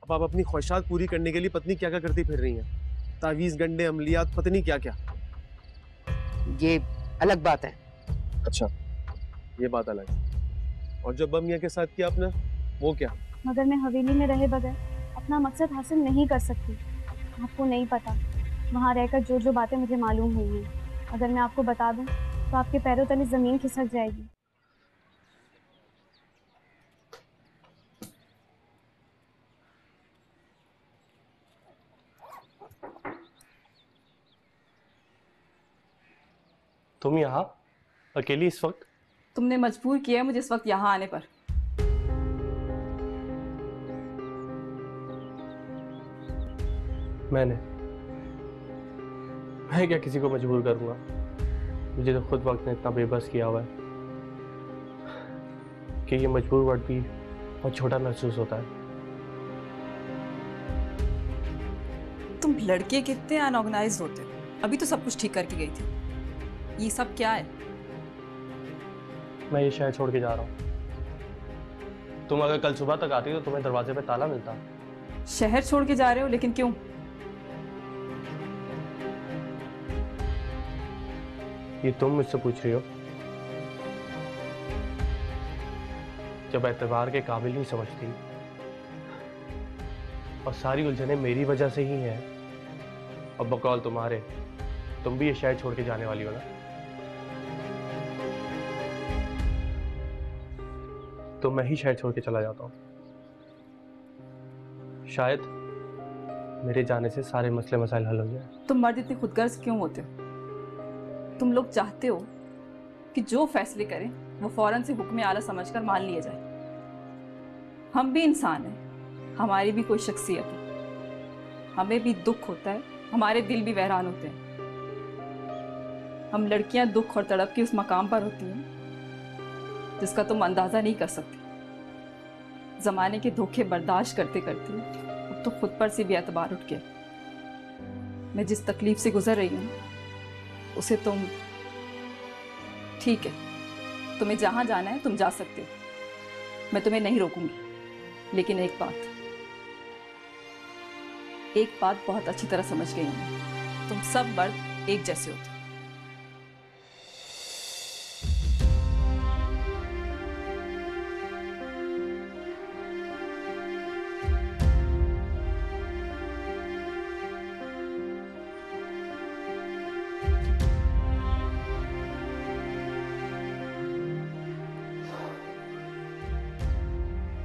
अब आप अपनी ख्वाहिशात पूरी करने के लिए पत्नी क्या क्या करती फिर रही हैं, तावीज, गंडे, अमलियात, पता नहीं क्या क्या। ये अलग बात है। अच्छा, ये बात अलग है। और जो बम मियां के साथ किया आपने, वो क्या? मगर मैं हवेली में रहे बगैर अपना मकसद हासिल नहीं कर सकती। आपको नहीं पता, वहाँ रहकर जो जो बातें मुझे मालूम हुई हैं, अगर मैं आपको बता दूं तो आपके पैरों तले जमीन खिसक जाएगी। तुम यहाँ अकेली इस वक्त? तुमने मजबूर किया है मुझे इस वक्त यहाँ आने पर। मैं क्या किसी को मजबूर करूंगा? मुझे तो खुद वक्त ने इतना बेबस किया हुआ है कि ये मजबूर वर्ड भी बहुत छोटा महसूस होता है। तुम लड़के कितने अनऑर्गेनाइज्ड होते हो। अभी तो सब कुछ ठीक करके गई थी, ये सब क्या है? मैं ये शहर छोड़ के जा रहा हूँ। तुम अगर कल सुबह तक आती तो तुम्हें दरवाजे पे ताला मिलता। शहर छोड़ के जा रहे हो, लेकिन क्यों? ये तुम मुझसे पूछ रही हो जब एतबार के काबिल नहीं समझती, और सारी उलझने मेरी वजह से ही हैं। और बकौल तुम्हारे, तुम भी ये शहर छोड़ के जाने वाली हो ना? तो मैं ही शहर छोड़ के चला जाता हूं। शायद मेरे जाने से सारे मसले मसाइल हल हो जाए। तुम मर्द इतने खुदगर्ज क्यों होते हो? तुम लोग चाहते हो कि जो फैसले करें वो फौरन से हुक्म आला समझकर मान लिया जाए। हम भी इंसान हैं, हमारी भी कोई शख्सियत है, हमें भी दुख होता है, हमारे दिल भी बहरान होते हैं। हम लड़कियां दुख और तड़प के उस मकाम पर होती हैं जिसका तुम अंदाजा नहीं कर सकते। जमाने के धोखे बर्दाश्त करते करते अब तो खुद पर से भी एतबार उठ गया। मैं जिस तकलीफ से गुजर रही हूँ उसे तुम, ठीक है, तुम्हें जहां जाना है तुम जा सकते हो, मैं तुम्हें नहीं रोकूंगी। लेकिन एक बात बहुत अच्छी तरह समझ गई हूं, तुम सब मर्द एक जैसे होते हो।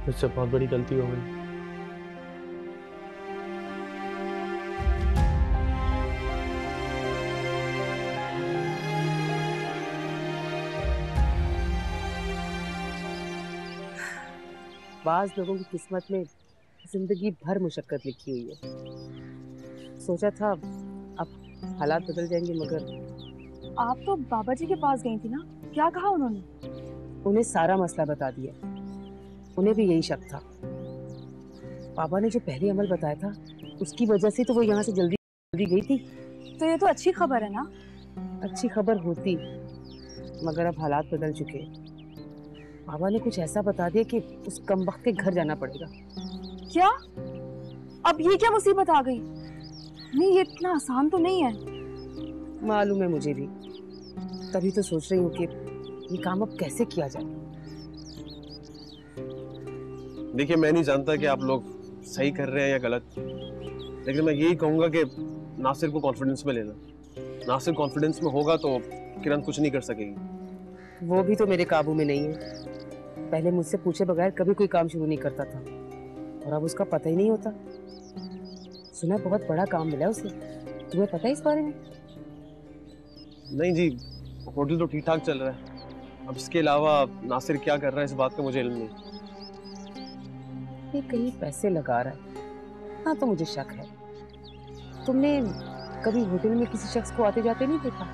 मुझसे बहुत बड़ी गलती हो गई। बाज लोगों की किस्मत में जिंदगी भर मुशक्कत लिखी हुई है। सोचा था अब हालात बदल जाएंगे, मगर आप तो बाबा जी के पास गई थी ना, क्या कहा उन्होंने? उन्हें सारा मसला बता दिया। उन्हें भी यही शक था। पापा ने जो पहले अमल बताया था उसकी वजह से तो वो यहाँ से जल्दी जल्दी गई थी। तो ये तो अच्छी खबर है ना? अच्छी खबर होती, मगर अब हालात बदल चुके। पापा ने कुछ ऐसा बता दिया कि उस कमबख्त के घर जाना पड़ेगा। क्या? अब ये क्या मुसीबत आ गई? नहीं, ये इतना आसान तो नहीं है। मालूम है मुझे भी, तभी तो सोच रही हूँ कि ये काम अब कैसे किया जाए। देखिए, मैं नहीं जानता कि आप लोग सही कर रहे हैं या गलत, लेकिन मैं यही कहूंगा कि नासिर को कॉन्फिडेंस में लेना। नासिर कॉन्फिडेंस में होगा तो किरण कुछ नहीं कर सकेगी। वो भी तो मेरे काबू में नहीं है। पहले मुझसे पूछे बगैर कभी कोई काम शुरू नहीं करता था, और अब उसका पता ही नहीं होता। सुना बहुत बड़ा काम मिला उसे, तुम्हें पता है इस बारे में? नहीं जी, होटल तो ठीक ठाक चल रहा है। अब इसके अलावा नासिर क्या कर रहा है इस बात का मुझे इल्म नहीं। ये कहीं पैसे लगा रहा है, हाँ तो मुझे शक है। तुमने कभी होटल में किसी शख्स को आते जाते नहीं देखा?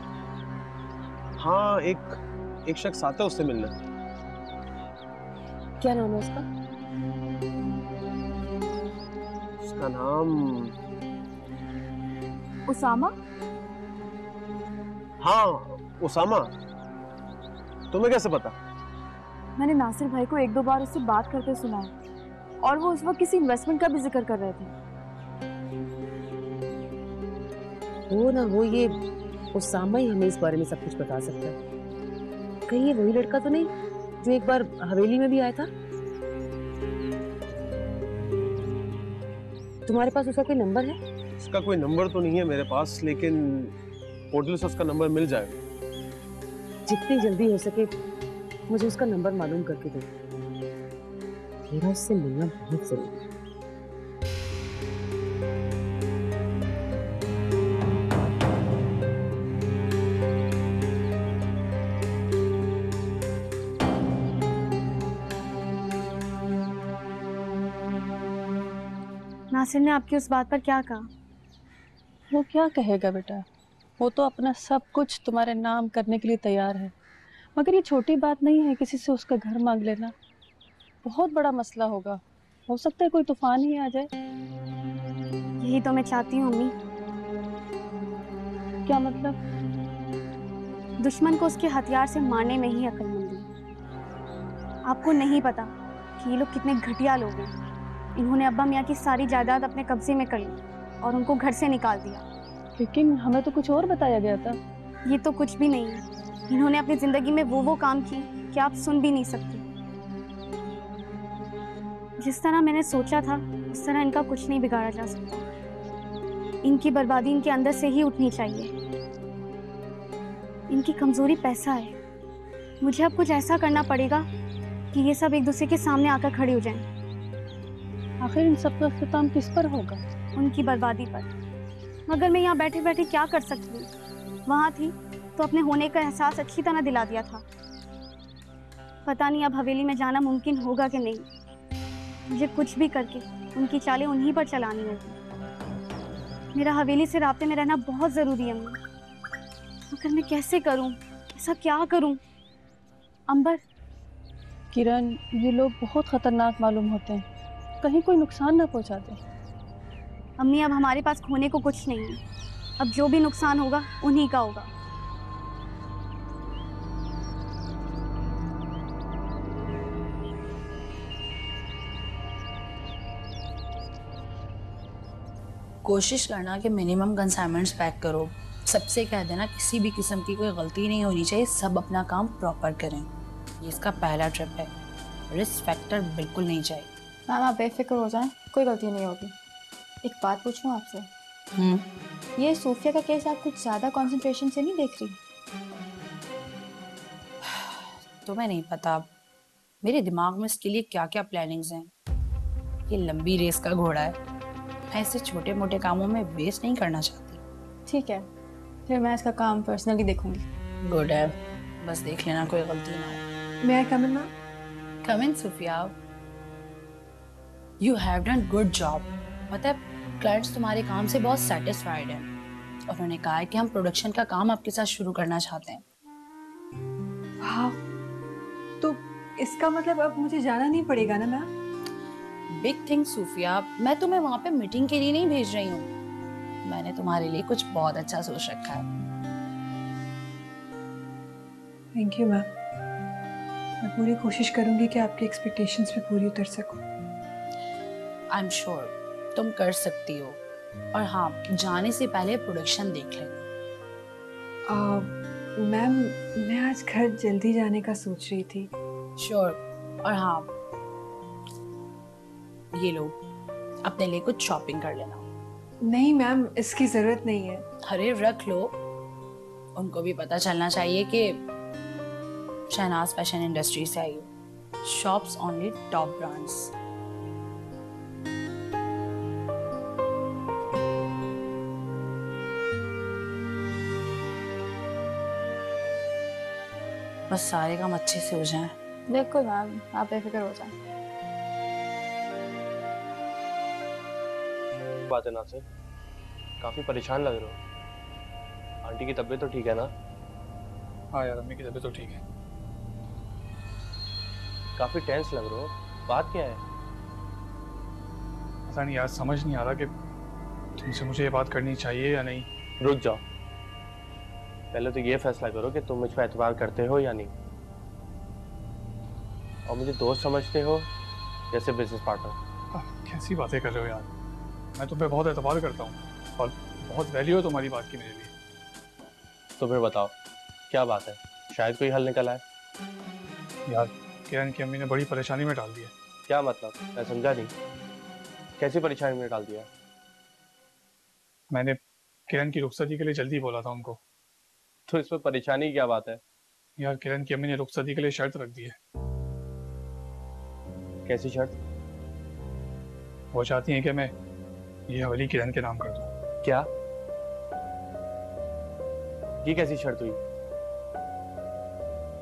हाँ, एक शख्स आता है उससे मिलना। क्या नाम है उसका? उसका नाम उसामा? हाँ, उसामा। तुम्हें कैसे पता? मैंने नासिर भाई को एक दो बार उससे बात करते सुना है। और वो उस वक्त किसी इन्वेस्टमेंट का भी जिक्र कर रहे थे। हो ना हो, ये उसामा ही हमें इस बारे में सब कुछ बता सकता है। कहीं ये वही लड़का तो नहीं जो एक बार हवेली में भी आया था? तुम्हारे पास उसका कोई नंबर है? उसका कोई नंबर तो नहीं है मेरे पास, लेकिन पोर्टल से उसका नंबर मिल जाएगा। जितनी जल्दी हो सके मुझे उसका नंबर मालूम करके दो। मेरा उससे मिलना बहुत जरूरी है। नासिर ने आपकी उस बात पर क्या कहा? वो क्या कहेगा बेटा, वो तो अपना सब कुछ तुम्हारे नाम करने के लिए तैयार है, मगर ये छोटी बात नहीं है किसी से उसका घर मांग लेना। बहुत बड़ा मसला होगा, हो सकता है कोई तूफान ही आ जाए। यही तो मैं चाहती हूँ अम्मी। क्या मतलब? दुश्मन को उसके हथियार से मारने में ही अक्लमंदी है। आपको नहीं पता कि ये लोग कितने घटिया लोग हैं। इन्होंने अब्बा मियाँ की सारी जायदाद अपने कब्जे में कर ली और उनको घर से निकाल दिया। लेकिन हमें तो कुछ और बताया गया था। ये तो कुछ भी नहीं है। इन्होंने अपनी जिंदगी में वो काम किए कि आप सुन भी नहीं सकते। जिस तरह मैंने सोचा था उस तरह इनका कुछ नहीं बिगाड़ा जा सकता। इनकी बर्बादी इनके अंदर से ही उठनी चाहिए। इनकी कमजोरी पैसा है। मुझे अब कुछ ऐसा करना पड़ेगा कि ये सब एक दूसरे के सामने आकर खड़े हो जाएं। आखिर इन सब का इख्तिताम किस पर होगा? उनकी बर्बादी पर। मगर मैं यहाँ बैठे बैठे क्या कर सकती हूँ? वहाँ थी तो अपने होने का एहसास अच्छी तरह दिला दिया था। पता नहीं अब हवेली में जाना मुमकिन होगा कि नहीं। मुझे कुछ भी करके उनकी चालें उन्हीं पर चलानी होगी। मेरा हवेली से राब्ते में रहना बहुत ज़रूरी है अम्मी। मगर मैं कैसे करूँ? ऐसा क्या करूँ? अंबर, किरण, ये लोग बहुत खतरनाक मालूम होते हैं, कहीं कोई नुकसान ना पहुंचा दे। अम्मी अब हमारे पास खोने को कुछ नहीं है। अब जो भी नुकसान होगा उन्हीं का होगा। कोशिश करना कि मिनिमम कंसाइनमेंट्स पैक करो। सबसे कह देना किसी भी किस्म की कोई गलती नहीं होनी चाहिए, सब अपना काम प्रॉपर करें। ये इसका पहला ट्रिप है, रिस्क फैक्टर बिल्कुल नहीं चाहिए। मैम आप बेफिक्र हो जाएं, कोई गलती नहीं होगी। एक बात पूछूं आपसे? ये सूफिया का केस आप कुछ ज़्यादा कंसंट्रेशन से नहीं देख रही? तुम्हें नहीं पता मेरे दिमाग में इसके लिए क्या क्या प्लानिंग्स हैं। ये लंबी रेस का घोड़ा है, मैं इसे छोटे मोटे कामों में वेस्ट नहीं करना चाहती। ठीक है, फिर मैं इसका काम पर्सनली देखूंगी। गुड है, बस देख लेना कोई गलती ना हो। May I come in ma'am? Come in Sufiya, you have done good job. मतलब क्लाइंट्स तुम्हारे काम से बहुत सेटिस्फाइड हैं और उन्होंने कहा है कि हम प्रोडक्शन का काम आपके साथ शुरू करना चाहते हैं। वाह, तो इसका मतलब अब मुझे जाना नहीं पड़ेगा ना मैम? बिग थिंग सूफिया, मैं तुम्हें वहां पे मीटिंग के लिए नहीं भेज रही हूँ। मैंने तुम्हारे लिए कुछ बहुत अच्छा सोच रखा है। Thank you ma'am. मैं पूरी कोशिश करूंगी कि आपकी एक्सपेक्टेशंस पे पूरी उतर सकूं। आई एम श्योर तुम कर सकती हो। और हाँ, जाने से पहले प्रोडक्शन देख लेना। मैम मैं आज घर जल्दी जाने का सोच रही थी। श्योर। और हाँ, ये लो अपने लिए कुछ शॉपिंग कर लेना। नहीं मैम, इसकी जरूरत नहीं है। अरे रख लो, उनको भी पता चलना चाहिए कि शहनाज फैशन इंडस्ट्री से आई हो। Shops only top brands. बस सारे काम अच्छे से हो जाएं। बिल्कुल मैम, आप बेफिक्र हो जाएं। बात है नासिर, काफी परेशान लग रहे हो। आंटी की तबीयत तो ठीक है ना? हाँ यार, अम्मी की तबीयत तो ठीक है। काफी टेंस लग रहे हो, बात क्या है? पता नहीं यार, समझ नहीं आ रहा कि तुमसे मुझे ये बात करनी चाहिए या नहीं। रुक जाओ, पहले तो ये फैसला करो कि तुम मुझ पर एतबार करते हो या नहीं, और मुझे दोस्त समझते हो जैसे बिजनेस पार्टनर। कैसी बातें कर रहे हो यार, मैं तुम पे बहुत एतबार करता हूँ और बहुत वैल्यू है तुम्हारी बात की मेरे लिए। तो फिर बताओ क्या बात है, शायद कोई हल निकल आए। यार किरण की अम्मी ने बड़ी परेशानी में डाल दी है। क्या मतलब, मैं समझा नहीं, कैसी परेशानी में डाल दिया? मैंने किरण की रुखसती के लिए जल्दी बोला था उनको। तो इसमें परेशानी की क्या बात है? यार किरण की अम्मी ने रुखसती के लिए शर्त रख दी है। कैसी शर्त? वो चाहती हैं कि मैं ये हवेली किरण के नाम कर दूं। क्या? ये कैसी शर्त हुई?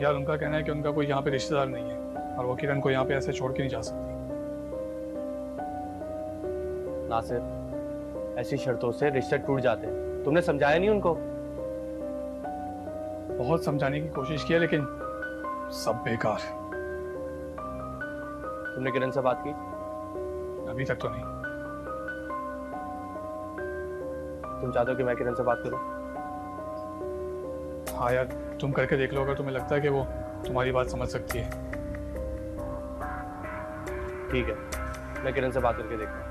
यार उनका कहना है कि उनका कोई यहाँ पे रिश्तेदार नहीं है और वो किरण को यहाँ पे ऐसे छोड़ के नहीं जा सकती। नासिर, ऐसी शर्तों से रिश्ते टूट जाते हैं, तुमने समझाया नहीं उनको? बहुत समझाने की कोशिश की है लेकिन सब बेकार। तुमने किरण से बात की? अभी तक तो नहीं। तुम चाहते हो कि मैं किरण से बात करूं? हाँ यार तुम करके देख लो, अगर तुम्हें लगता है कि वो तुम्हारी बात समझ सकती है। ठीक है, मैं किरण से बात करके देखता हूँ।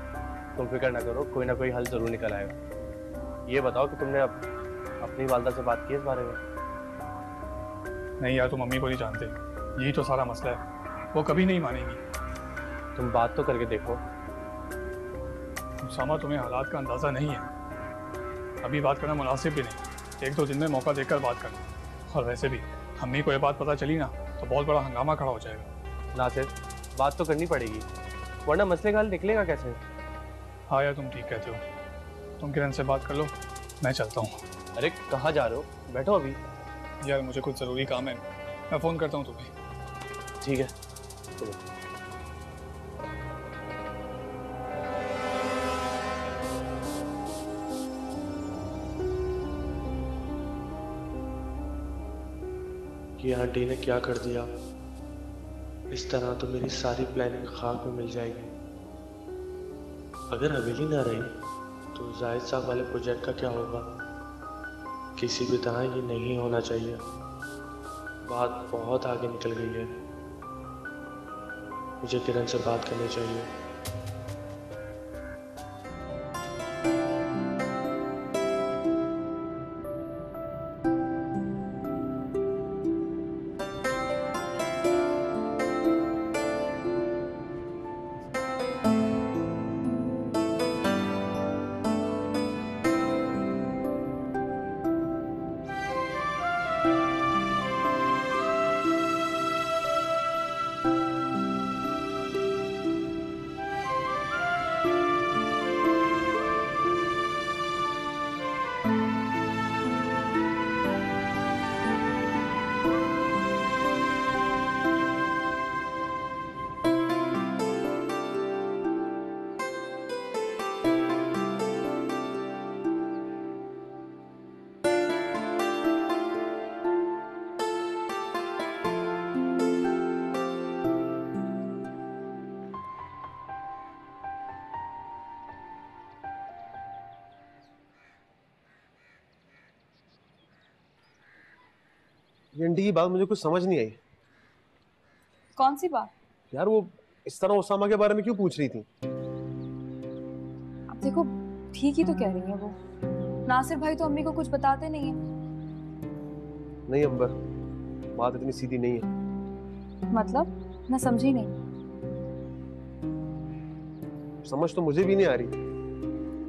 तुम फिक्र ना करो, कोई ना कोई हल जरूर निकल आएगा। ये बताओ कि तुमने अपनी वालदा से बात की इस बारे में? नहीं यार तुम मम्मी को नहीं जानते, यही तो सारा मसला है, वो कभी नहीं मानेंगी। तुम बात तो करके देखो। उसामा तुम्हें हालात का अंदाज़ा नहीं है, अभी बात करना मुनासिब भी नहीं, 1-2 दिन में मौका देकर बात करना। और वैसे भी अम्मी को ये बात पता चली ना तो बहुत बड़ा हंगामा खड़ा हो जाएगा। नासिर, बात तो करनी पड़ेगी, वरना मसले का हल निकलेगा कैसे? हाँ यार तुम ठीक कहते हो, तुम किरण से बात कर लो, मैं चलता हूँ। अरे कहाँ जा रहे हो, बैठो अभी। यार मुझे कुछ ज़रूरी काम है, मैं फ़ोन करता हूँ तुम्हें। ठीक है चलो। ये आंटी ने क्या कर दिया, इस तरह तो मेरी सारी प्लानिंग खाक में मिल जाएगी। अगर हवेली ना रही तो जाहिद साहब वाले प्रोजेक्ट का क्या होगा? किसी भी तरह ये नहीं होना चाहिए, बात बहुत आगे निकल गई है। मुझे किरण से बात करनी चाहिए। ये आंटी की बात मुझे कुछ समझ नहीं आई। कौन सी बात? यार वो इस तरह उसामा के बारे में क्यों पूछ रही थी? अब देखो ठीक ही तो कह रही है वो, नासिर भाई तो अम्मी को कुछ बताते नहीं है। नहीं अंबर, बात इतनी सीधी नहीं है। मतलब मैं समझी नहीं। समझ तो मुझे भी नहीं आ रही,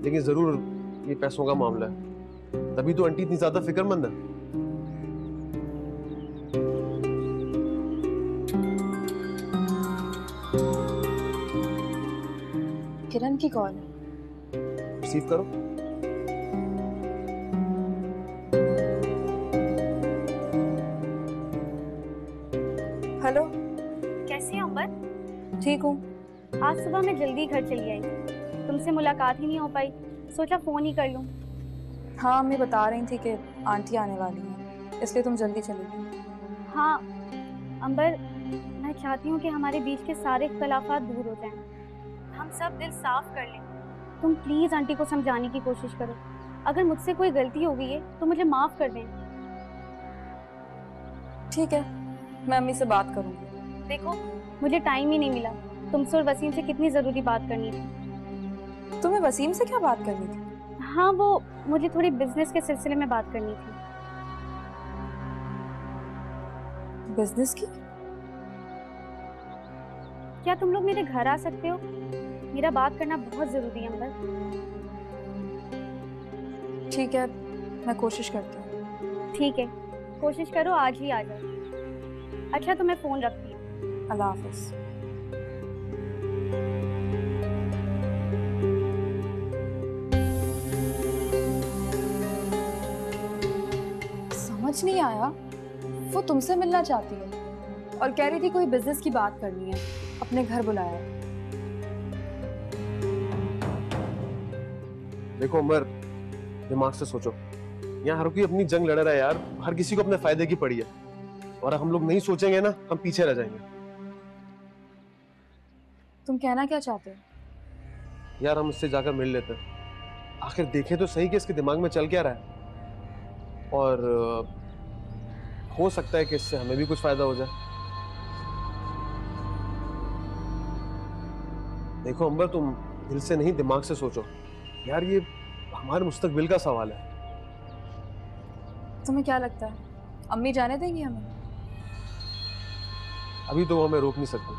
लेकिन जरूर ये पैसों का मामला है, तभी तो आंटी इतनी ज्यादा फिक्रमंद है। किरण की कॉल है, रिसीव करो। हेलो। कैसी हो अंबर? ठीक हूँ। आज सुबह मैं जल्दी घर चली आई, तुमसे मुलाकात ही नहीं हो पाई, सोचा फोन ही कर लूं। हाँ अम्मी बता रही थी कि आंटी आने वाली है, इसलिए तुम जल्दी चली गई। हाँ अंबर, मैं चाहती हूँ कि हमारे बीच के सारे इख्तलाफात दूर हो जाएं, हम सब दिल साफ कर लें। तुम प्लीज आंटी को समझाने की कोशिश करो, अगर मुझसे कोई गलती हो गई है तो मुझे माफ कर दें। ठीक है, मैं अम्मी से बात करूँगी। देखो मुझे टाइम ही नहीं मिला, तुमसे और वसीम से कितनी जरूरी बात करनी थी। तुम्हें वसीम से क्या बात करनी थी? हाँ, वो मुझे थोड़ी बिजनेस के सिलसिले में बात करनी थी। बिजनेस की? क्या तुम लोग मेरे घर आ सकते हो? मेरा बात करना बहुत जरूरी है अंबर। ठीक है, मैं कोशिश करती हूँ। ठीक है, कोशिश करो आज ही आ जाओ। अच्छा तो मैं फोन रखती हूँ। अल्लाह हाफिज। समझ नहीं आया, वो तुमसे मिलना चाहती है और कह रही थी कोई बिजनेस की बात करनी है, अपने घर बुलाया है। देखो उमर, दिमाग से सोचो। यहाँ हर कोई अपनी जंग लड़ रहा है यार, हर किसी को अपने फायदे की पड़ी है, और हम लोग नहीं सोचेंगे ना, हम पीछे रह जाएंगे। तुम कहना क्या चाहते हो? यार हम इससे जाकर मिल लेते हैं, आखिर देखें तो सही कि इसके दिमाग में चल क्या रहा है, और हो सकता है कि इससे हमें भी कुछ फायदा हो जाए। देखो अंबर, तुम दिल से नहीं दिमाग से सोचो यार, ये हमारे मुस्तकबिल का सवाल है। तुम्हें क्या लगता है अम्मी जाने देंगी हमें? अभी तो वो हमें रोक नहीं सकती।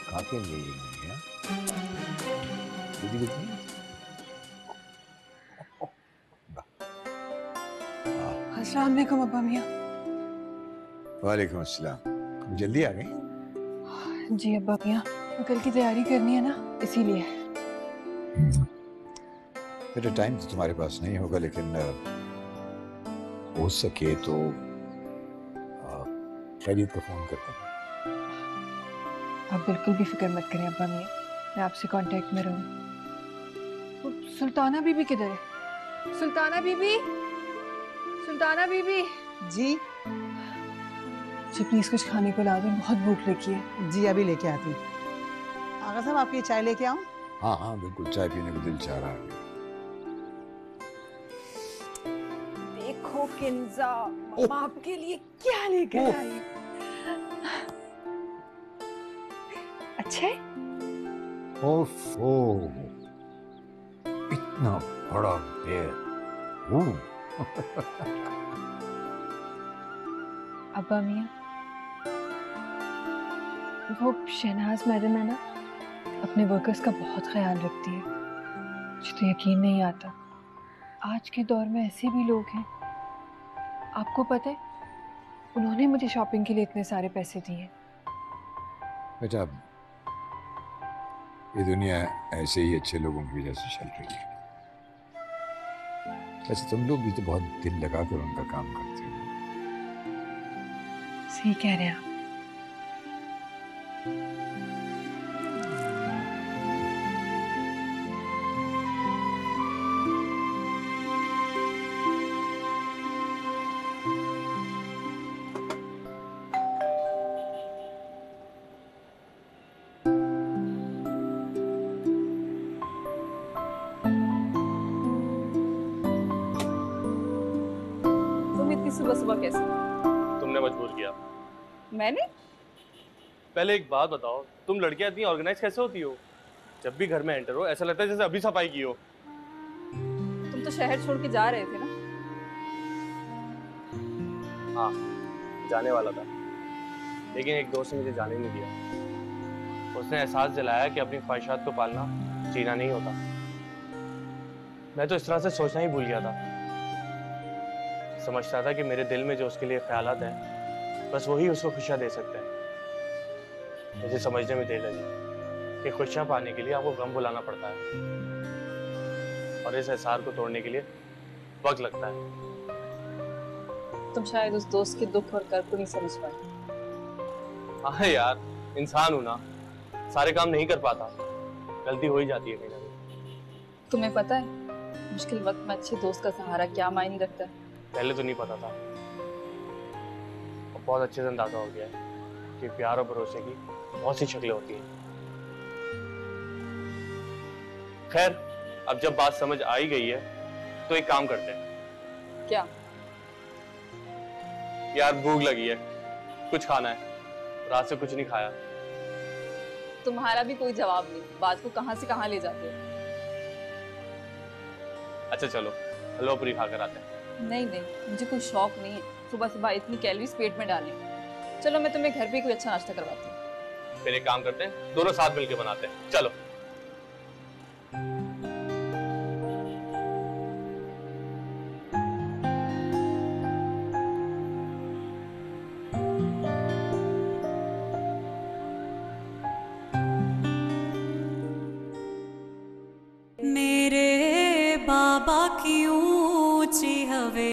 काके ले गई है दीदी कितनी? अस्सलाम वालेकुम अब्बा मियाँ। वालेकुम अस्सलाम। जल्दी आ गई? जी अब्बा मियाँ, कल की तैयारी करनी है ना, इसीलिए। बेटा टाइम तो तुम्हारे पास नहीं होगा, लेकिन हो सके तो खैरियत को फोन करते हैं। आप बिल्कुल भी फिक्र मत करें अब्बा मियाँ, मैं आपसे कांटेक्ट में रहूँ। सुल्ताना बीबी किधर है? सुल्ताना बीबी, सुल्ताना बीबी। जी जी प्लीज कुछ खाने को ला दो, बहुत भूख लगी है। जी अभी लेके आती। आगा साहब आपकी चाय लेके आऊं? हाँ हाँ बिल्कुल, चाय पीने को दिल चाह रहा है। देखो किंजा, मम्मा आपके लिए क्या लेकर आई। अच्छा है? ओफो, इतना बड़ा बेर। अब्बा मियाँ, वो शहनाज मैडम है ना, अपने वर्कर्स का बहुत ख्याल रखती है। मुझे तो यकीन नहीं आता, आज के दौर में ऐसे भी लोग हैं। आपको पता है, उन्होंने मुझे शॉपिंग के लिए इतने सारे पैसे दिए। बेटा ये दुनिया ऐसे ही अच्छे लोगों की वजह से चल रही है। वैसे तुम लोग भी तो बहुत दिल लगाकर उनका काम करते हो। सही कह रहे हैं आप। सुबह सुबह कैसे? तुमने मजबूर किया। मैंने? पहले एक बात बताओ, तुम लड़कियां इतनी ऑर्गेनाइज कैसे होती हो? जब भी घर में एंटर हो ऐसा लगता है जैसे अभी सफाई की हो। तुम तो शहर छोड़ के जा रहे थे ना? हाँ जाने वाला था, लेकिन एक दोस्त ने मुझे जाने नहीं दिया। उसने एहसास दिलाया कि अपनी ख्वाहिशात को पालना जीना नहीं होता। मैं तो इस तरह से सोचना ही भूल गया था। समझता था कि मेरे दिल में जो उसके लिए ख्यालात हैं बस वही उसको खुशियाँ दे सकते हैं। मुझे समझने में देर लगी कि खुशियाँ पाने के लिए आपको गम भुलाना पड़ता है, और इस एहसास को तोड़ने के लिए वक्त लगता है। तुम शायद उस दोस्त के दुख और कर्ब को नहीं समझ पाए। हाँ यार, इंसान हूं ना, सारे काम नहीं कर पाता, गलती हो ही जाती है कहीं ना कहीं। तुम्हें पता है मुश्किल वक्त में अच्छे दोस्त का सहारा क्या मायने रखता है? पहले तो नहीं पता था, और बहुत अच्छे से अंदाजा हो गया है कि प्यार और भरोसे की बहुत सी शक्लें होती हैं। खैर, अब जब बात समझ आ ही गई है तो एक काम करते हैं। क्या? यार भूख लगी है, कुछ खाना है, रात से कुछ नहीं खाया। तुम्हारा भी कोई जवाब नहीं, बात को कहां से कहां ले जाते हो। अच्छा चलो हलवा पूरी खाकर आते हैं। नहीं नहीं, मुझे कोई शौक नहीं है सुबह सुबह इतनी कैलोरीज पेट में डालने। चलो मैं तुम्हें घर पे कोई अच्छा नाश्ता करवाती हूँ। फिर एक काम करते हैं, दोनों साथ मिलकर बनाते हैं, चलो।